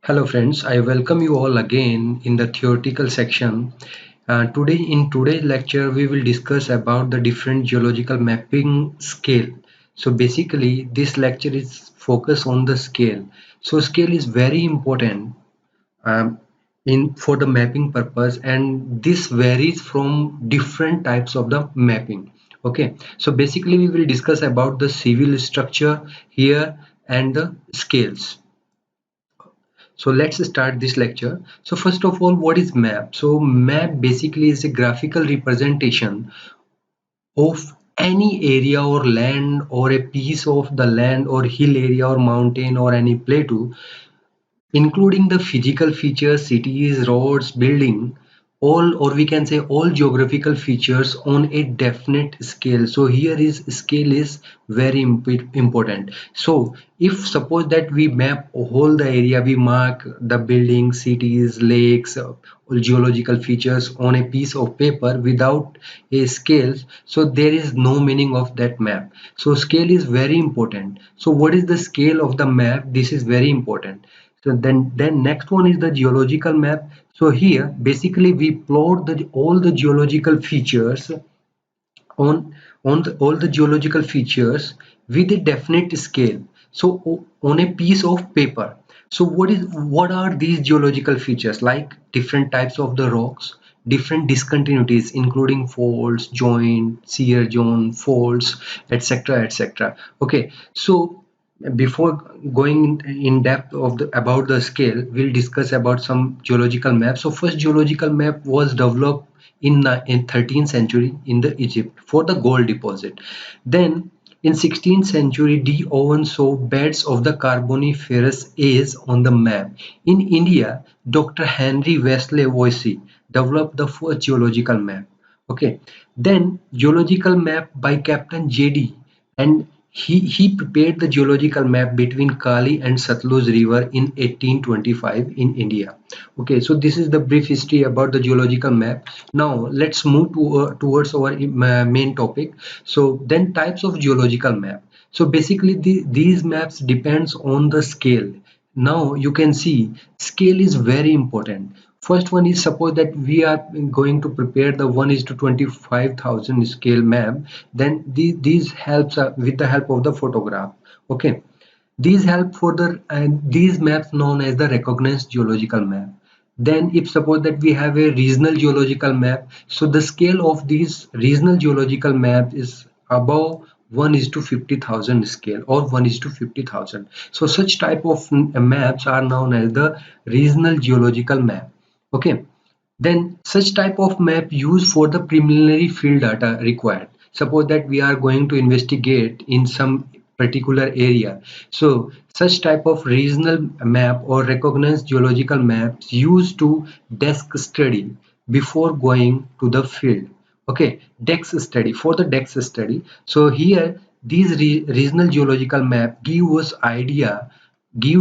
Hello friends, I welcome you all again in the theoretical section. In today's lecture we will discuss about the different geological mapping scale. So basically this lecture is focused on the scale. So scale is very important um, in for the mapping purpose, and this varies from different types of the mapping. Okay, so basically we will discuss about the civil structure here and the scales. So let's start this lecture. So first of all, what is map? So map basically is a graphical representation of any area or land or a piece of the land or hill area or mountain or any plateau, including the physical features, cities, roads, building, all, or we can say all geographical features on a definite scale. So here is scale is very important. So if suppose that we map a whole the area, we mark the buildings, cities, lakes, all geological features on a piece of paper without a scale, so there is no meaning of that map. So scale is very important. So what is the scale of the map? This is very important. So then next one is the geological map. So here basically we plot all the geological features all the geological features with a definite scale. So on a piece of paper. So what are these geological features? Like different types of the rocks, different discontinuities including faults, joint, shear zone, faults, etc., etc. Okay, so before going in depth of about the scale, we'll discuss about some geological maps. So first geological map was developed in 13th century in the Egypt for the gold deposit. Then in 16th century, D. Owen saw beds of the Carboniferous age on the map. In India, Dr. Henry Wesley Voysey developed the first geological map. Okay, then geological map by Captain J.D. and he prepared the geological map between Kali and Satluj River in 1825 in India. Okay, so this is the brief history about the geological map. Now let's move towards our main topic. So then types of geological map. So basically these maps depends on the scale. Now you can see scale is very important. First one is, suppose that we are going to prepare the 1 is to 25,000 scale map. Then these helps with the help of the photograph. Okay, these help for the and these maps known as the recognized geological map. Then if suppose that we have a regional geological map, so the scale of these regional geological map is above 1 is to 50,000 scale or 1 is to 50,000. So such type of maps are known as the regional geological map. Okay, then such type of map used for the preliminary field data required. Suppose that we are going to investigate in some particular area. So such type of regional map or recognized geological maps used to desk study before going to the field. Okay, desk study for the desk study. So here these regional geological map give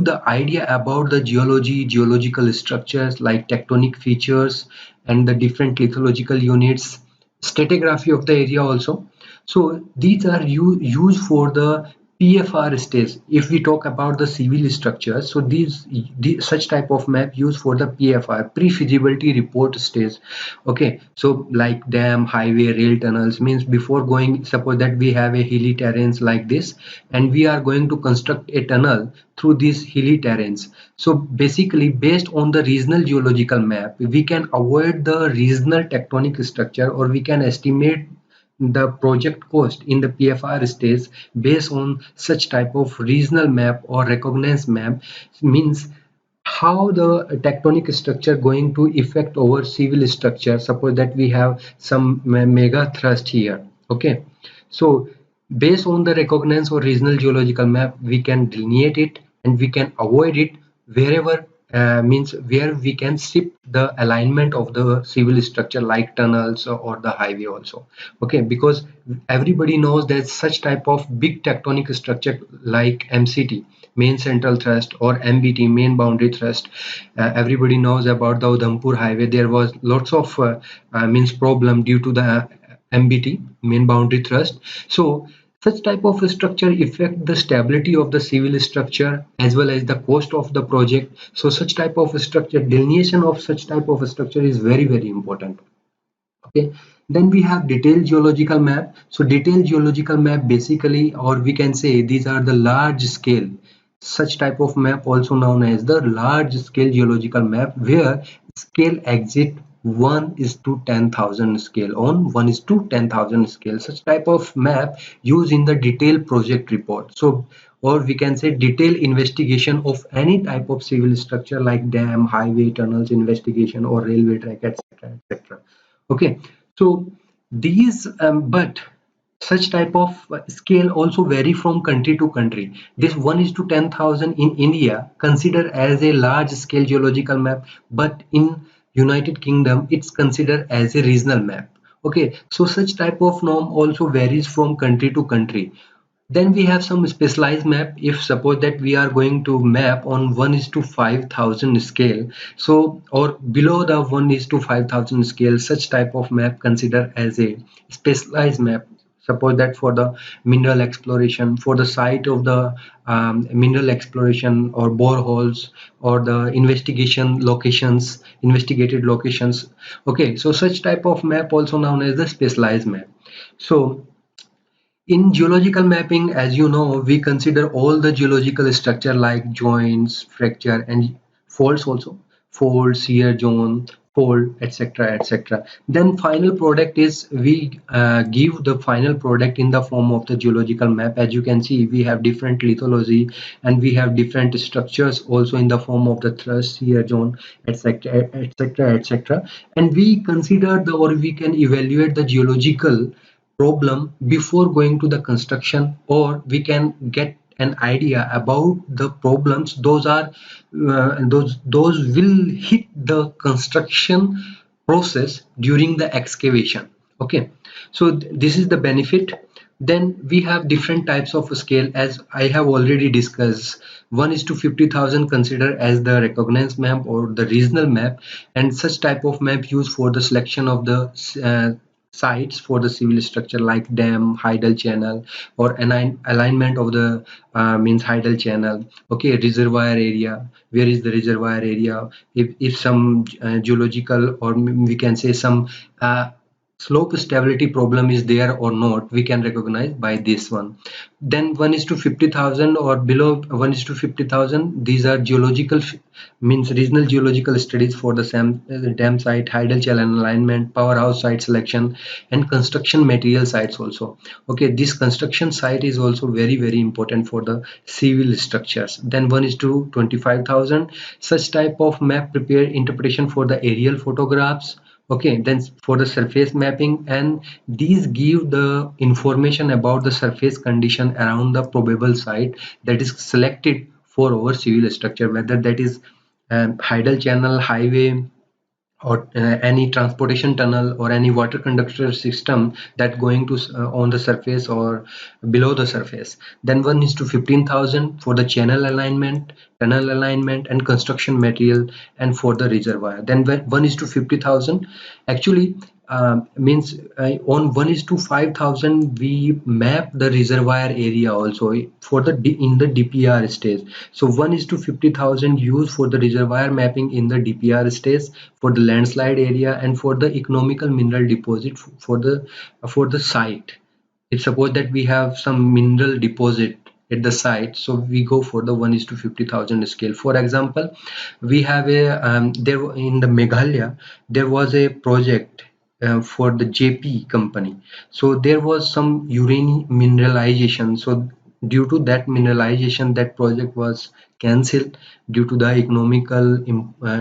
the idea about the geology, geological structures like tectonic features and the different lithological units, stratigraphy of the area also. So these are used for the PFR stage. If we talk about the civil structures, so these such type of map used for the PFR, pre-feasibility report stage. Okay, so like dam, highway, rail tunnels means before going, suppose that we have a hilly terrains like this, and we are going to construct a tunnel through these hilly terrains. So basically, based on the regional geological map, we can avoid the regional tectonic structure, or we can estimate the project cost in the PFR stage based on such type of regional map or recognized map. Means how the tectonic structure going to affect our civil structure. Suppose that we have some mega thrust here. Okay, so based on the recognized or regional geological map, we can delineate it and we can avoid it wherever, means where we can shift the alignment of the civil structure like tunnels or the highway also. Okay, because everybody knows that such type of big tectonic structure like MCT, main central thrust, or MBT, main boundary thrust, everybody knows about the Udhampur highway. There was lots of means problem due to the MBT, main boundary thrust. So Such type of structure affect the stability of the civil structure as well as the cost of the project. So such type of structure, delineation of such type of structure is very important. Okay, then we have detailed geological map. So detailed geological map basically, or we can say these are the large scale, such type of map also known as the large scale geological map, where scale exit 1 is to 10,000 scale, on 1 is to 10,000 scale. Such type of map used in the detailed project report. So, or we can say detailed investigation of any type of civil structure like dam, highway, tunnels investigation, or railway track, etc, etc. Okay, so these but such type of scale also vary from country to country. This 1 is to 10,000 in India considered as a large scale geological map, but in United Kingdom it's considered as a regional map. Okay, so such type of norm also varies from country to country. Then we have some specialized map. If suppose that we are going to map on 1 is to 5,000 scale, so or below the 1 is to 5,000 scale, such type of map considered as a specialized map. Suppose that for the mineral exploration, for the site of the mineral exploration or boreholes, or the investigation locations, investigated locations. Okay, so such type of map also known as the specialized map. So in geological mapping, as you know, we consider all the geological structure like joints, fracture, and faults also. Fold, shear zone, fold, etc. etc. Then final product is we give the final product in the form of the geological map. As you can see, we have different lithology and we have different structures also in the form of the thrust, shear zone, etc. etc. etc. And we consider the, or we can evaluate the geological problem before going to the construction, or we can get an idea about the problems those are those will hit the construction process during the excavation. Okay, so this is the benefit. Then we have different types of scale, as I have already discussed. 1 is to 50,000 considered as the recognized map or the regional map, and such type of map used for the selection of the sites for the civil structure like dam, hydel channel, or alignment of the means hydel channel. Okay, reservoir area, where is the reservoir area, if some geological, or we can say some slope stability problem is there or not, we can recognize by this one. Then 1 is to 50,000 or below 1 is to 50,000, these are geological means regional geological studies for the dam site, hydel channel alignment, powerhouse site selection, and construction material sites also. Okay, this construction site is also very important for the civil structures. Then 1 is to 25,000, such type of map prepare interpretation for the aerial photographs. Okay, then for the surface mapping, and these give the information about the surface condition around the probable site that is selected for our civil structure, whether that is hydel channel, highway, or any transportation tunnel, or any water conductor system that going to on the surface or below the surface. Then 1 is to 15,000 for the channel alignment, tunnel alignment, and construction material, and for the reservoir. Then when 1 is to 50,000, actually means on 1 is to 5,000 we map the reservoir area also for the in the DPR stage. So 1 is to 50,000 used for the reservoir mapping in the DPR stage for the landslide area and for the economical mineral deposit for the site. If suppose that we have some mineral deposit at the site, so we go for the 1 is to 50,000 scale. For example, we have a there in the Meghalaya there was a project for the JP company. So there was some uranium mineralization. So due to that mineralization, that project was cancelled due to the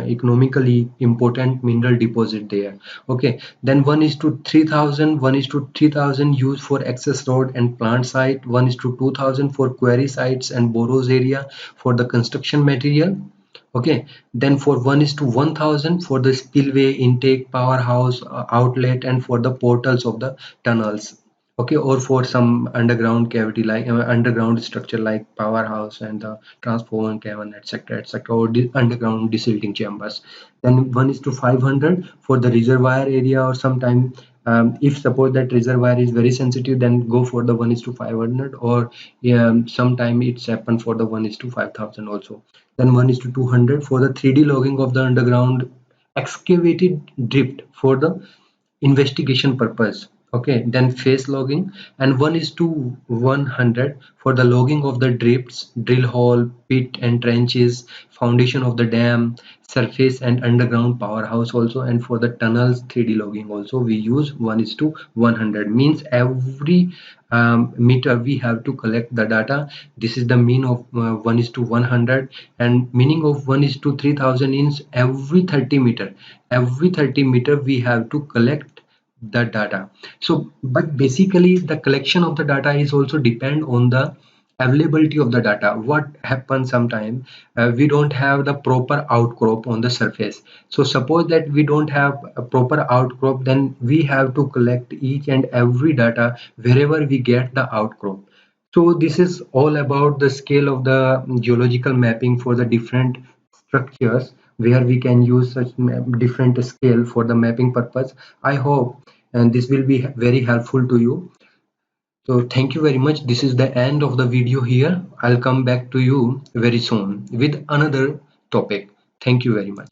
economically important mineral deposit there. Okay, then 1 is to 3,000, 1 is to 3,000 used for access road and plant site, 1 is to 2,000 for quarry sites and boros area for the construction material. Okay, then for 1 is to 1,000 for the spillway, intake, powerhouse, outlet, and for the portals of the tunnels. Okay, or for some underground cavity like underground structure like powerhouse and the transformer cavern, etc, etc, or underground desilting chambers. Then 1 is to 500 for the reservoir area, or sometime If suppose that reservoir is very sensitive, then go for the 1:500, or sometime it's happen for the 1:5000 also. Then 1:200 for the 3D logging of the underground excavated drift for the investigation purpose. Okay, then phase logging, and 1:100 for the logging of the drifts, drill hole, pit and trenches, foundation of the dam, surface and underground powerhouse also. And for the tunnels 3D logging also we use 1:100. Means every meter we have to collect the data. This is the mean of 1:100, and meaning of 1:3000 is every 30 meter we have to collect the data. So but basically the collection of the data is also depend on the availability of the data. What happens sometime, we don't have the proper outcrop on the surface. So suppose that we don't have a proper outcrop, then we have to collect each and every data wherever we get the outcrop. So this is all about the scale of the geological mapping for the different structures, where we can use such different scale for the mapping purpose. I hope and this will be very helpful to you. So thank you very much. This is the end of the video here. I'll come back to you very soon with another topic. Thank you very much.